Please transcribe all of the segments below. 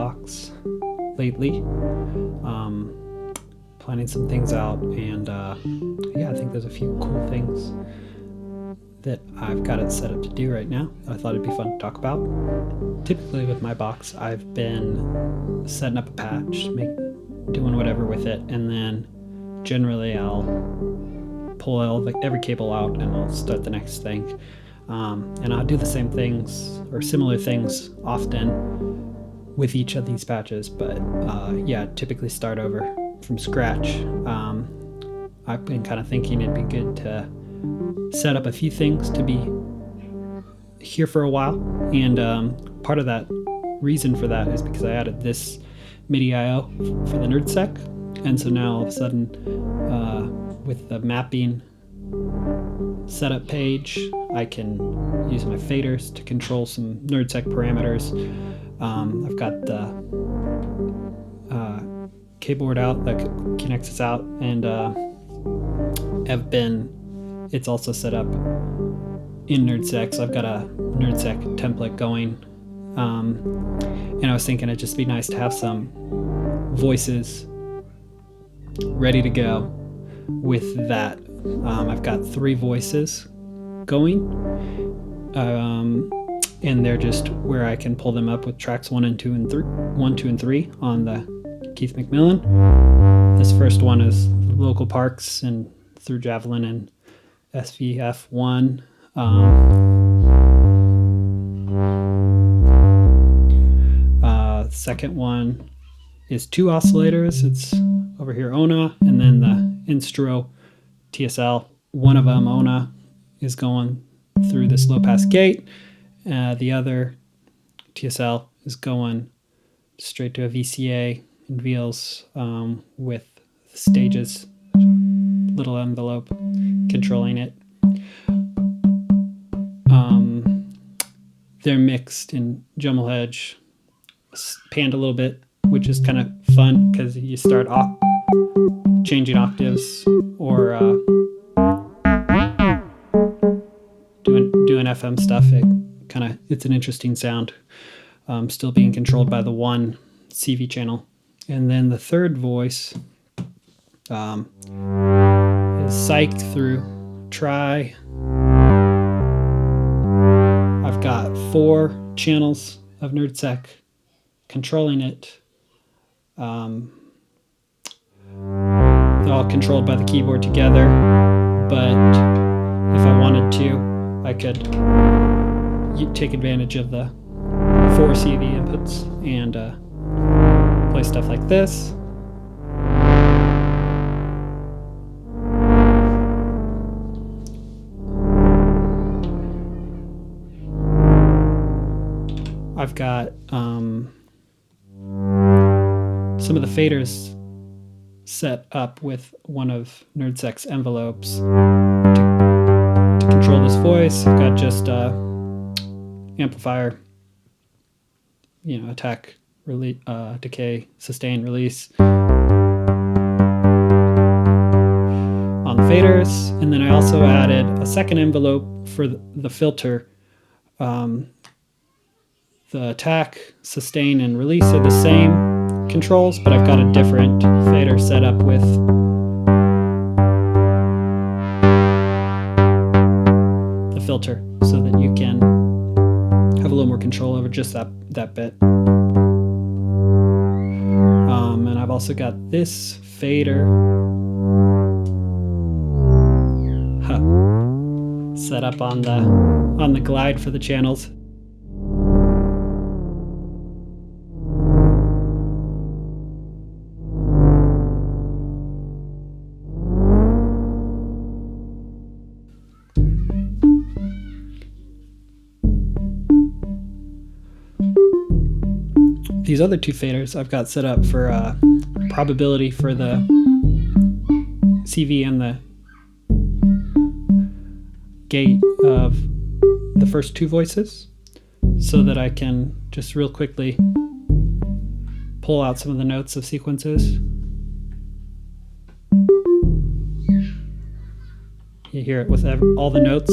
box lately. Planning some things out, and yeah, I think there's a few cool things that I've got it set up to do right now that I thought it'd be fun to talk about. Typically with my box, I've been setting up a patch, doing whatever with it, and then generally I'll pull every cable out and I'll start the next thing. And I'll do the same things or similar things often with each of these patches, but yeah, typically start over from scratch. I've been kind of thinking it'd be good to set up a few things to be here for a while, and part of that reason for that is because I added this MIDI I/O for the Nerdseq, and so now all of a sudden with the mapping setup page, I can use my faders to control some Nerdseq parameters. I've got the keyboard out, the Qunexus out, and it's also set up in Nerdseq, so I've got a Nerdseq template going, and I was thinking it'd just be nice to have some voices ready to go with that. I've got 3 voices going, and they're just where I can pull them up with tracks 1, 2, and 3 on the Keith McMillan. This first one is local parks and through Javelin and SVF1. Second one is 2 oscillators. It's over here ONA, and then the Instruo TSL. One of them, ONA, is going through this low pass gate. The other TSL is going straight to a VCA and VLs with stages, little envelope controlling it. They're mixed in Jumble Henge, panned a little bit, which is kind of fun because you start changing octaves or doing FM stuff. It's an interesting sound, still being controlled by the one CV channel. And then the third voice is Saich through Traigh. I've got 4 channels of Nerdseq controlling it. They're all controlled by the keyboard together, but if I wanted to, I could take advantage of the 4 CV inputs and play stuff like this. I've got some of the faders set up with one of Nerdseq's envelopes to control this voice. I've got just amplifier, attack, decay, sustain, release on the faders. And then I also added a second envelope for the filter. The attack, sustain, and release are the same controls, but I've got a different fader set up with the filter so that you can have a little more control over just that bit. And I've also got this fader set up on the glide for the channels. These other 2 faders I've got set up for probability for the CV and the gate of the first 2 voices, so that I can just real quickly pull out some of the notes of sequences. You hear it with all the notes.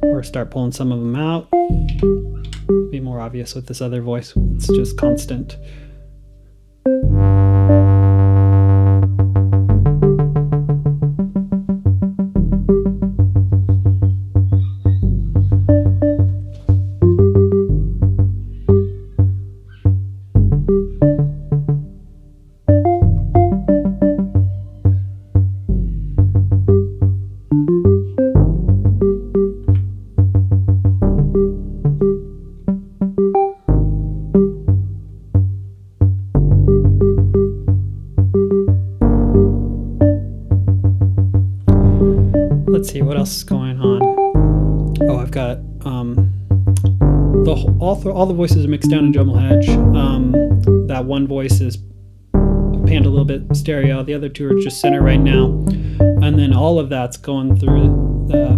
Or start pulling some of them out. Be more obvious with this other voice. It's just constant. Let's see what else is going on. Oh, I've got all the voices are mixed down in Jumble Henge. That one voice is panned a little bit stereo. The other two are just center right now, and then all of that's going through the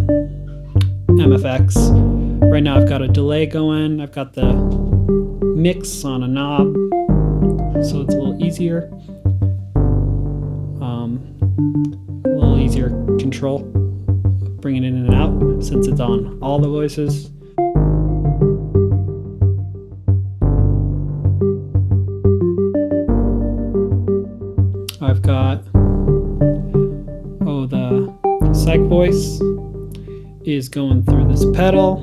MFX. Right now, I've got a delay going. I've got the mix on a knob, so it's a little easier. A little easier control, bringing it in and out since it's on all the voices. I've got, the Saich voice is going through this pedal,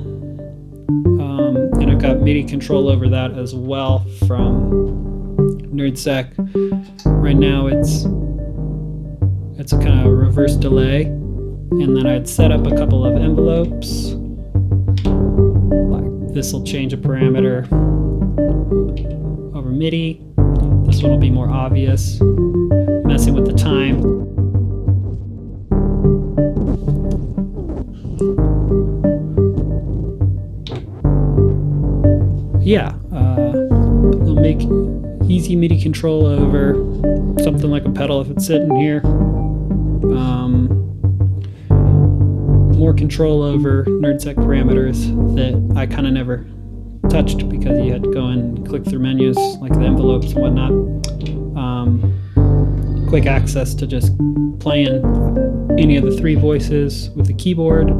and I've got MIDI control over that as well from Nerdseq. Right now it's a kind of reverse delay, and then I'd set up a couple of envelopes. Like this will change a parameter over MIDI. This one will be more obvious, messing with the time. It'll make easy MIDI control over something like a pedal if it's sitting here. More control over Nerdseq parameters that I kind of never touched because you had to go in and click through menus like the envelopes and whatnot. Quick access to just playing any of the three voices with the keyboard.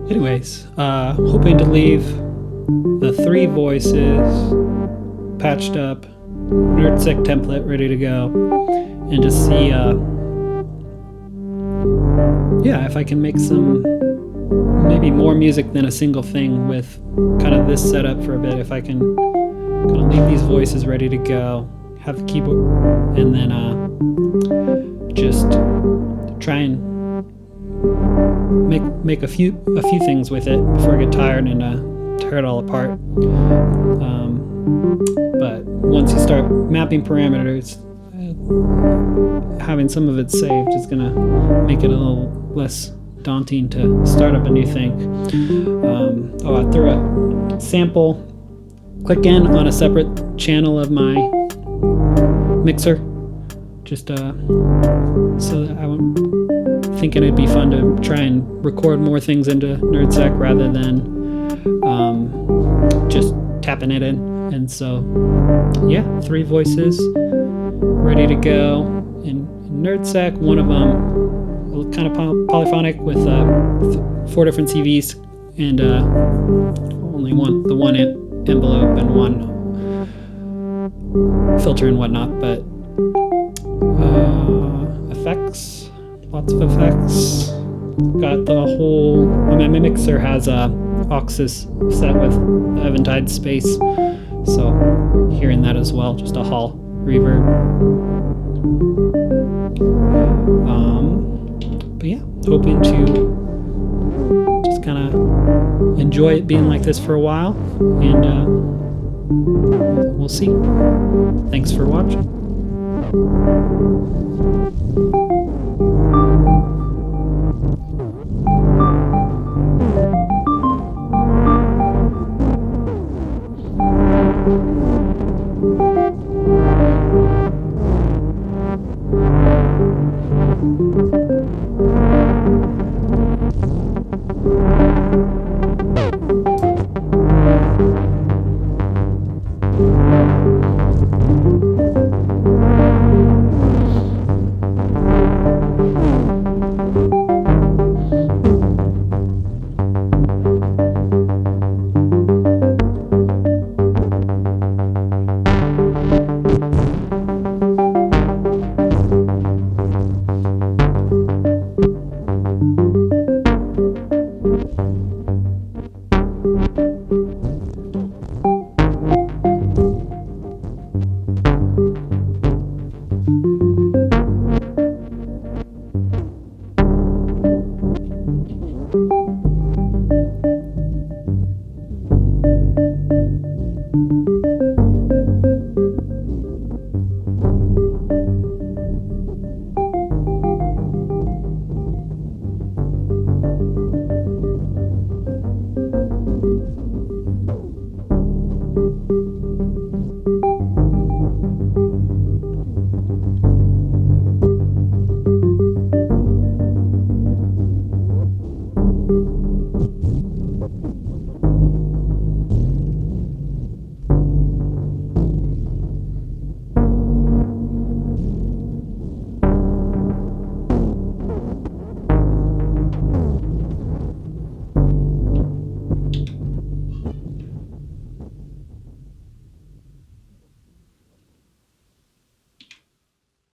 Anyways, hoping to leave the three voices patched up, Nerdseq template ready to go, and just see, yeah, if I can make some, maybe more music than a single thing with kind of this setup for a bit. If I can kind of leave these voices ready to go, have the keyboard, and then just try and make a few things with it before I get tired and tear it all apart. But once you start mapping parameters, having some of it saved is gonna make it a little less daunting to start up a new thing. I threw a sample click in on a separate channel of my mixer, just so that I'm thinking it'd be fun to try and record more things into Nerdseq rather than just tapping it in. And so, yeah, 3 voices ready to go in Nerdseq. One of them kind of polyphonic with 4 different CVs and only the one envelope and 1 filter and whatnot. But effects, lots of effects. Got the whole. My mixer has a Qunexus set with Eventide Space, so hearing that as well, just a hall reverb. But yeah, hoping to just kind of enjoy it being like this for a while, and we'll see. Thanks for watching.